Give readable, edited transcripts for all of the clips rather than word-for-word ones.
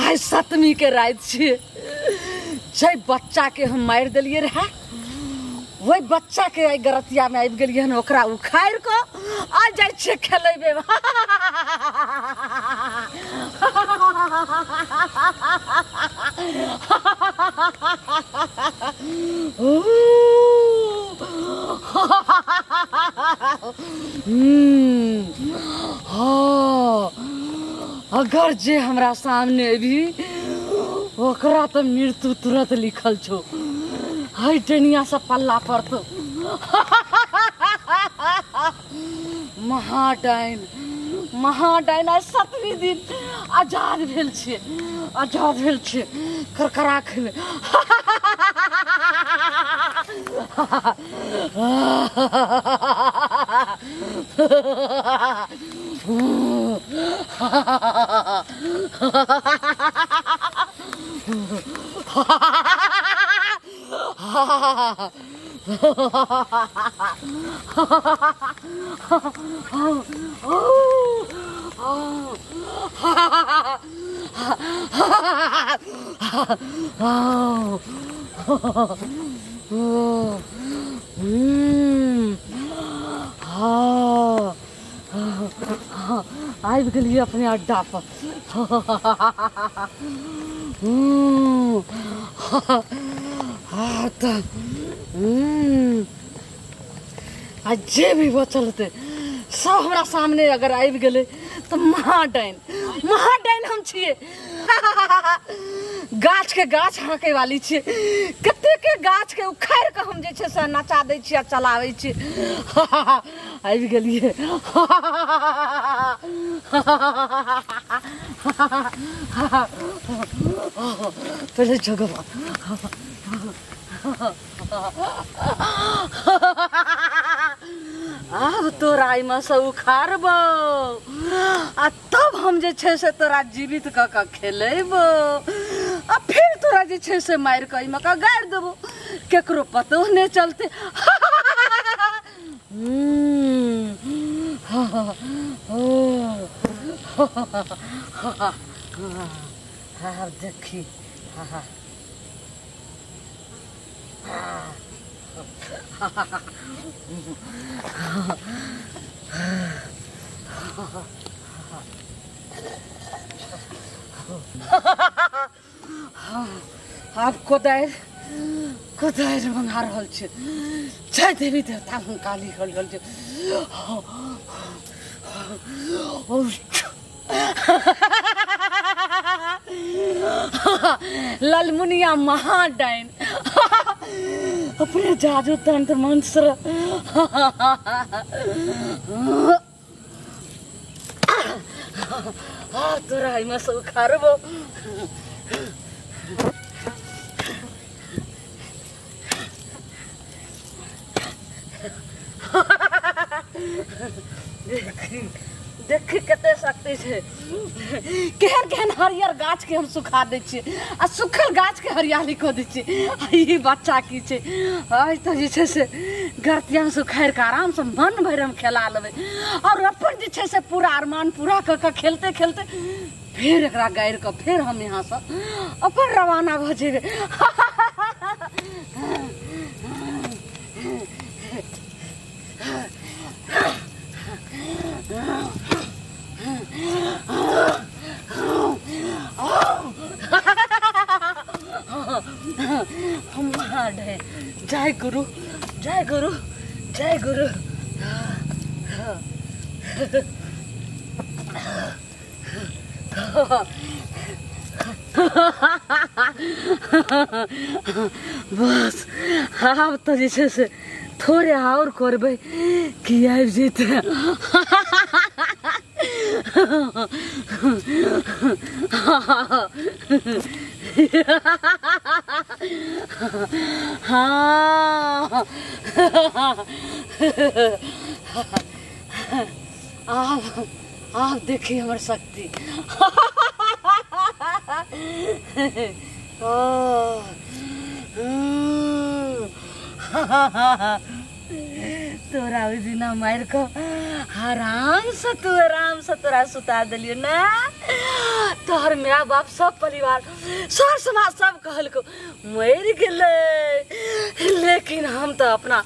आइ सतमी के रात छियै जे बच्चा के हम मार दिलियै रहे वही बच्चा के आई गरतिया में आबि गेलियै हन ओकरा उखाड़ के आ जाइ छियै खेलेबे अगर जे हमरा सामने भी ओकरा तो मृत्यु तुरंत लिखल छो हाय टेनिया से पल्ला पर तो महाडाइन आज 7वीं दिन आजाद भेल छियै करकरा खेले आबि गेलियै अपने अड्डा पर आ जे भी बचल होते सब हमरा सामने अगर आबि गेलै तो महाडाइन हम छियै गाछ के गाछ हाँके वाली छियै कते के गाछ के उखाड़ के हम जे छै से नचा दै छियै चलाबै छियै आबि गेलियै पहले जगह अब तोरा में से उखाड़ब आ तब हम जे छै से तोरा जीवित क के खेलेब आ फिर तोरा जे छै से मार के में का गाड़ देबो केकरो पतो नहीं चलते देखी आप कोदारि मंगा रहल छै जय देवी देवता काली हल छै ललमुनिया महाडाइन अपने जादू तंत्र मंत्र तोरा में से उखाड़बो देखी कते शक्ति छै केहन केहन हरियर गाछ के हम सुखा दै छियै आ सुखल गाछ के हरियाली को दै छियै ई बच्चा की छै आज तो जे छै से गरतिया से उखाड़ के आराम से मन भर हम खेला लेबै और अपन जे छै से पूरा अरमान पूरा क के खेलते खेलते फिर एकरा गाड़ के फिर हम यहाँ से अपन रवाना भ जेबै जय गुरु जय गुरु जय गुरु बस अब तो जे छै से थोड़े और करबै कि आबि जेतै हाँ आप देखिए हमारी शक्ति तोरा उस दिन मार को आराम से तोरा सुता दिलियो ना तोहर माँ बाप सब परिवार सर समाज सब कहल को मर गए, लेकिन हम तो अपना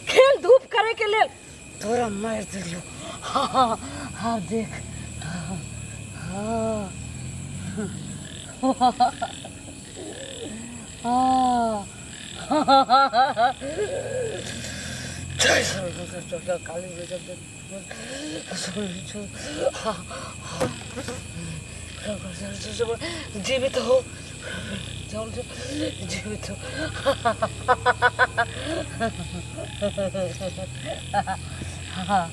खेल धूप करे के लिए तोरा मार दिलियो। हाँ हाँ देख, हाँ हाँ जीवित हो, जीवित हो। हाँ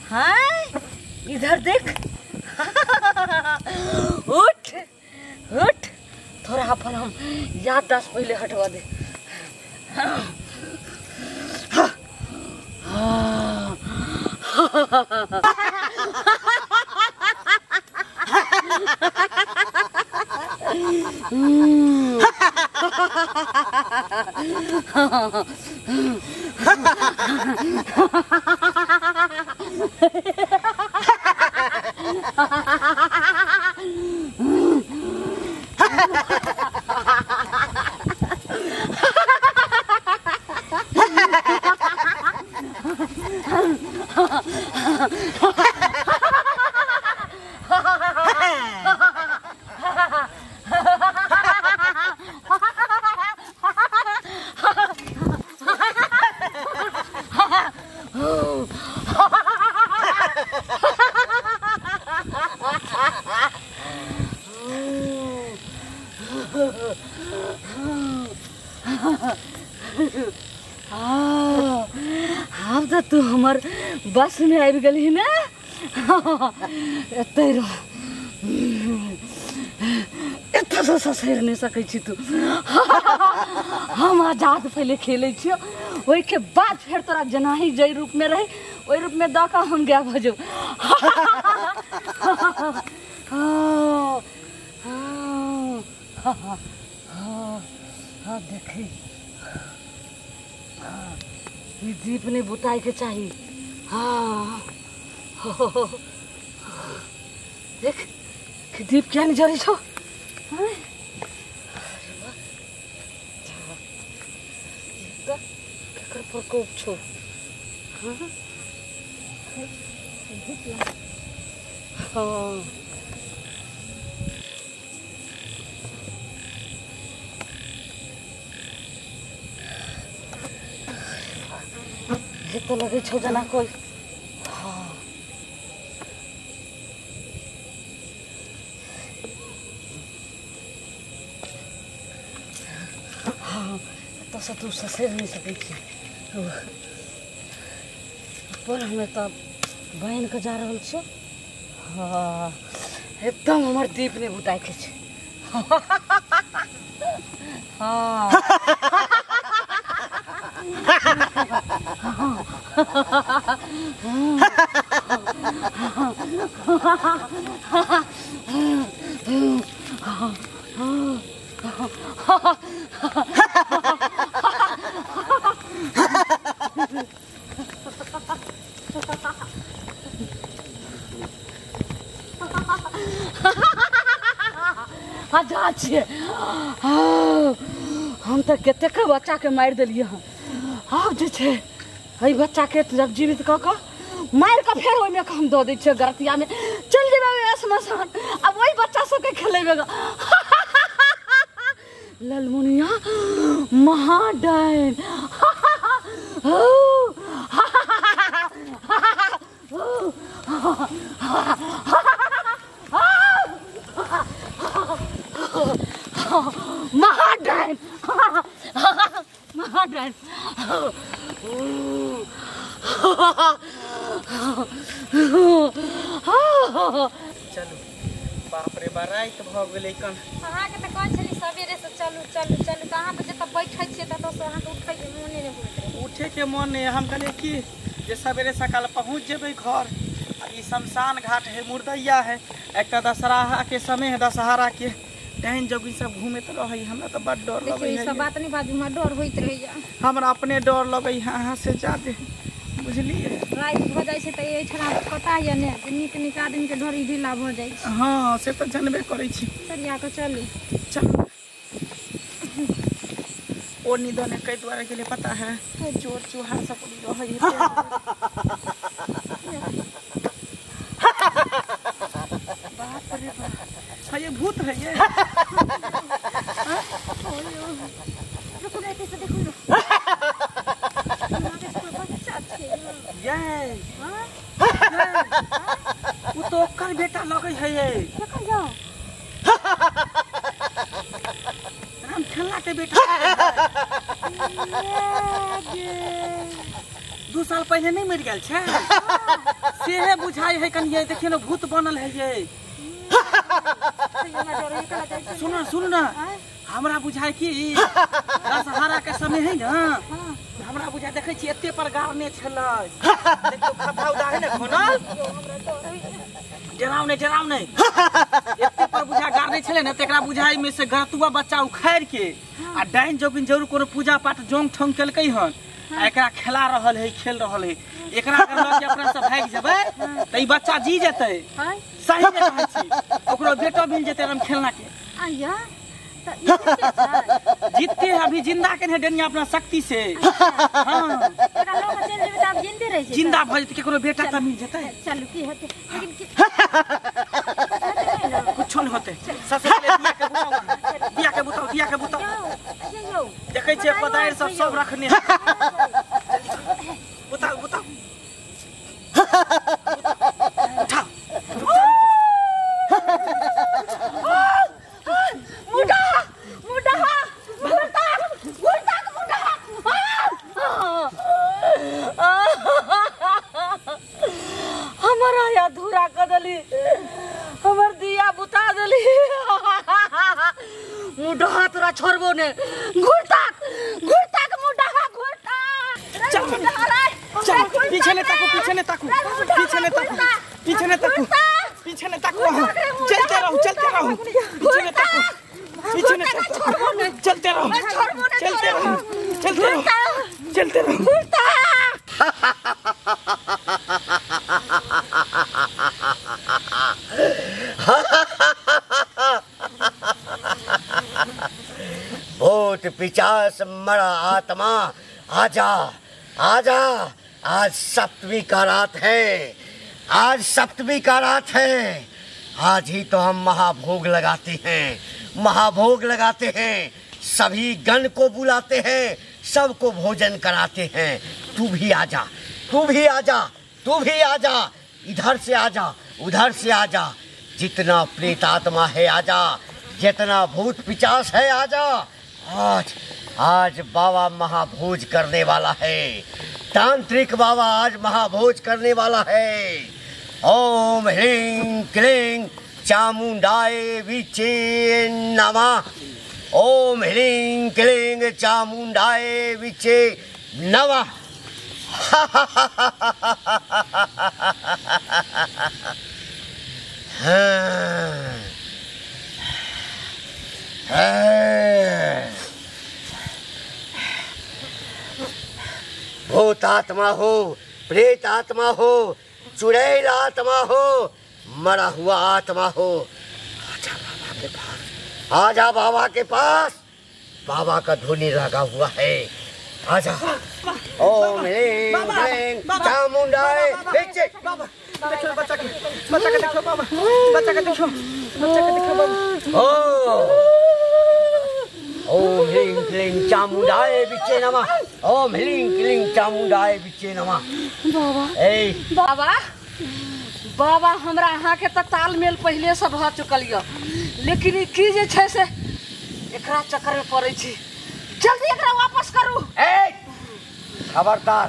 हाँ इधर देख। उठ उठ, थोड़ा अपन हम याददाश्त पहले हटवा दे। अब तो तू हमार बस में आ गई ना। तेरा इतना सा सैर नहीं सकै छी तू। हम आजाद पहले खेले छियो, वही के बाद फिर तोरा जना ही जय रूप में रहे वही रूप में दका हम गया भजो। हाँ देखे, ये दीप ने बुताई के चाहिए। हाँ देख कि दीप क्या नहीं जरी छो। प्रकोप छो। हाँ ये तो लगे छो जना कोई। हाँ हाँ तो से तू ससेर नहीं सकै छी। पर हमें तो बहन के जा रहल छो। हाँ एकदम हमार दीप ने बुताई के छे। हाँ हम तो कतेक बच्चा के मार दिलिए हँ। अब जे छे हई बच्चा के जब जीवित क के मार के फिर ओइमे हम दे दै छियै गरतिया में चल जेबे स्मशान। अब वही बच्चा सबके खेलेबे ललमुनिया महाडाइन। महाडाइन महाडाइन। चलू बाप रे बराई तो भ गेलै कन। अहाँ के त कहै छली सबेरे से चलू चलू चलू, कहाँ पे जब बैठै छियै त से अहाँ के उठै के मोने नै होइत रहे। उठे के मन नहीं, हम कहले कि जे सवेरे सकाल पहुँच जेबै घर। अब ई शमशान घाट है, मुर्दैया है, एक दशहरा के समय है, दशहरा के डाइन जोगी सब घूमे तो रही हमरा तो बड़ डर देखिए लगे ई सब बात नहीं बाजू में डर होइत रहैया। हमरा अपने डर लगे यहाँ से ज्यादा बुझलिए। रात भ जाय छै त ए छना पता या ने निक निक आदमी के ढोरी ढीला भ जाय छै। हाँ से तो जानबे करै छी। चलिया के चलू चल और निधन है कई द्वारा के लिए पता है चोर चूहा सब रहे बाप रे बाप ये भूत है ये। रुको ना ऐसे देखो ना बच्चा छै ये वो तो ओकर बेटा लगे है ये देखो जाओ राम खेला के बेटा 2 साल पहले नहीं मर गया छे सेहे बुझाई है कन ये देखिए ना भूत बनल है ये। सुनो सुनो ना हमरा बुझाई की दशहरा के समय है ना हमरा बुझाई देखे छी एते पर गारने छलै देखो खथा उदा है ना खनल डराव नहीं एते पर बुझा गारने छले ना तेकरा बुझाई में से गरतुआ बच्चा उखाड़ के आ डाइन जोगिन जरूर कोनो पूजा पाठ जोंग ठोंग केलकै हन एकरा खेला रहल है खेल रहल है एकरा अगर लग के अपना से भाग जेबै त ई बच्चा जी जेतै सही में कहै छी ओकरो बेटा मिल जेतै हम खेलना के आया त ई जीतते अभी जिंदा के है डनिया अपना शक्ति से। हां एकरा लोग चल जेबै त अब जिंदे रह जेतै जिंदा भ जेतै केकरो बेटा त मिल जेतै। चलू की हेतै लेकिन की कुछ नहीं होते सबसे पहले दिया के बुताओ यो देखे छे पदार सब रखने बुताओ उठा हमारा या धूरा कदली हमर दिया बुता दली मुडहा तोरा छोड़बो ने घुरताक मुडहा चल चल पीछे ने ताकू चलते रहो चलते रहो भूत पिचास मरा आत्मा आजा आजा आज सप्तमी का रात है आज ही तो हम महाभोग लगाते हैं सभी गण को बुलाते हैं सबको भोजन कराते हैं। तू भी आजा इधर से आजा उधर से आजा जितना प्रेत आत्मा है आजा जितना भूत पिचास है आजा आज बाबा महाभोज करने वाला है तांत्रिक बाबा आज महाभोज करने वाला है। ओम ह्रीं क्लीं चामुंडाय विचे नमः ओम ह्रीं क्लीं चामुंडाय विचे नमः। भूत आत्मा हो प्रेत आत्मा हो चुड़ैल आत्मा हो मरा हुआ आत्मा हो आजा बाबा के पास बाबा का धुनी लगा हुआ है आजा। ओम ह्रीं क्लीं चामुंडाय विचे देखो बच्चा के देखो बाबा ओम ह्रीं क्लीं चामुंडाय विचे नमः ओम ह्रीं क्लीं चामुंडाय विचे नमः। बाबा हमरा अहाँ के तालमेल पहले से भ चुकल य लेकिन की जे छै से एकरा चक्कर में पड़े छी जल्दी एकरा वापस करू। खबरदार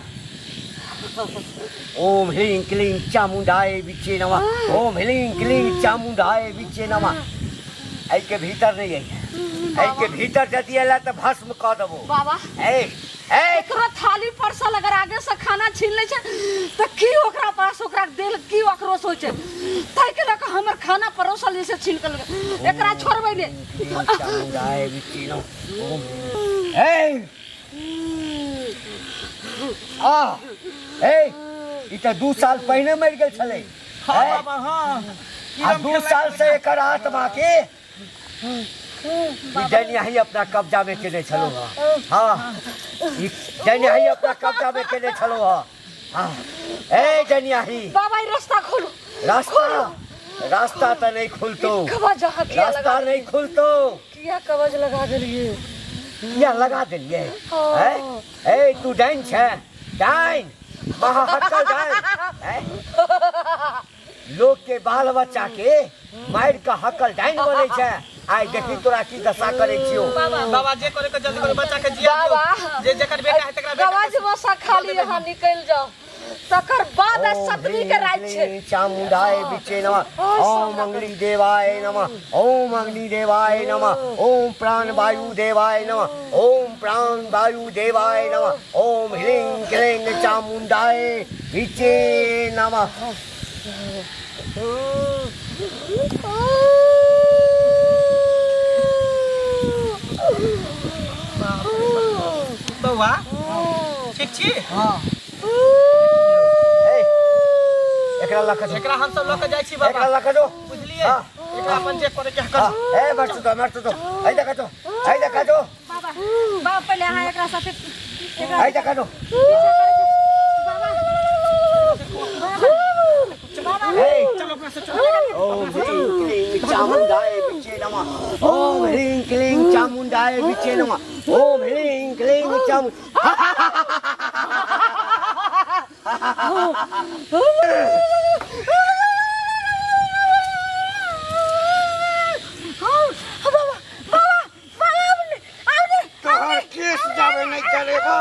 ओम ह्रीं क्लीं चामुंडाय विचे नमः ओम ह्रीं क्लीं चामुंडाय विचे नमः। आई के भीतर नहीं आई ए के भीतर जदी आला त भस्म क देबो बाबा ए एकरा थाली परसल अगर आगे से खाना छीन ले छै त की ओकरा पास ओकरा देल की आक्रोश होय छै तै के लक हमर खाना परोसल जैसे छीन के एकरा छोड़बै ने चामुंडाए बिचिनो ए आ ए ई त 2 साल पहले मर गेल छले हाँ बाबा हाँ आ 2 साल से एकर आत्मा के जनिया ही अपना कब्जा में केने छलो हां ई जनिया ही अपना कब्जा में केने छलो हां ए जनिया ही बाबा ई रास्ता खोलो रास्ता तो नहीं खुलतो कवच रास्ता नहीं खुलतो किया कवच लगा देलिए किया लगा देलिए ए तू डाइन छे डाइन महाहक्कल डाइन लोग के बाल बच्चा के मार का हक्कल डाइन बोले छे आई देखी तोरा की दशा करे छियो बाबा जे करे के जल्दी करे बच्चा के जिया दियो जे जेकर बेटा है तकरा बेटा गवाज बसा खाली यहां निकल जाओ तकर बाद सतमी के रात छे चामुंडाए बिचे नमः ओम मंगली देवाय नमः ओम अग्नि देवाय नमः ओम प्राण वायु देवाय नमः ओम प्राण वायु देवाय नमः ओम ह्रीं क्लीं चामुंडाए बिचे नमः बउआ ठीक छी हां एकरा लख एकरा हम सब लोग जाय छी बाबा एकरा लख दो बुझलिए एकरा अपन जे करे के कर ए मरत तो आई देखा दो बाबा बाबा पहले हां एकरा साथे आई देखा दो चलो अपना से चलो ओम ह्रीं क्लीं चामुंडाए बिचे नमः ओम ह्रीं क्लीं चामुंडाए बिचे नमः ओम ह्रीं क्लीं चामु तोहर केस जावे नहीं चलेगा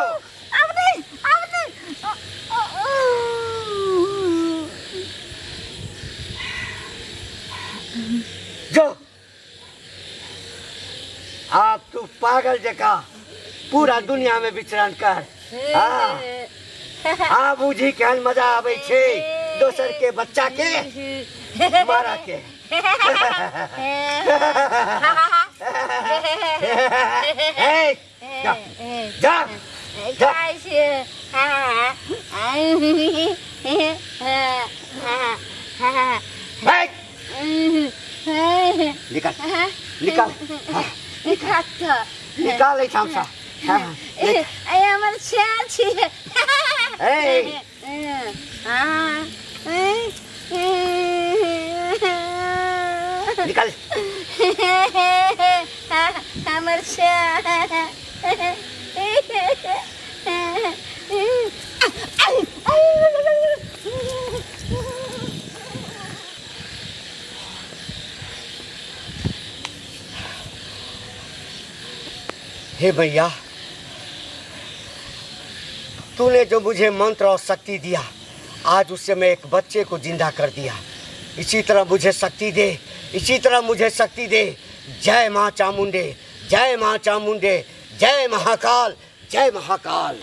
जो आप तू पागल जका पूरा दुनिया में विचरण कर हाँ बुझी केहन मजा आवे छे दोसर के बच्चा के मारा के जा जा निकाल निकाल निकाल ले छामसा ए हमर छेल छी ए निकाल हमर छेल हे भैया तूने जो मुझे मंत्र और शक्ति दिया आज उससे मैं एक बच्चे को जिंदा कर दिया इसी तरह मुझे शक्ति दे इसी तरह मुझे शक्ति दे जय मां चामुंडे जय मां चामुंडे जय महाकाल जय महाकाल।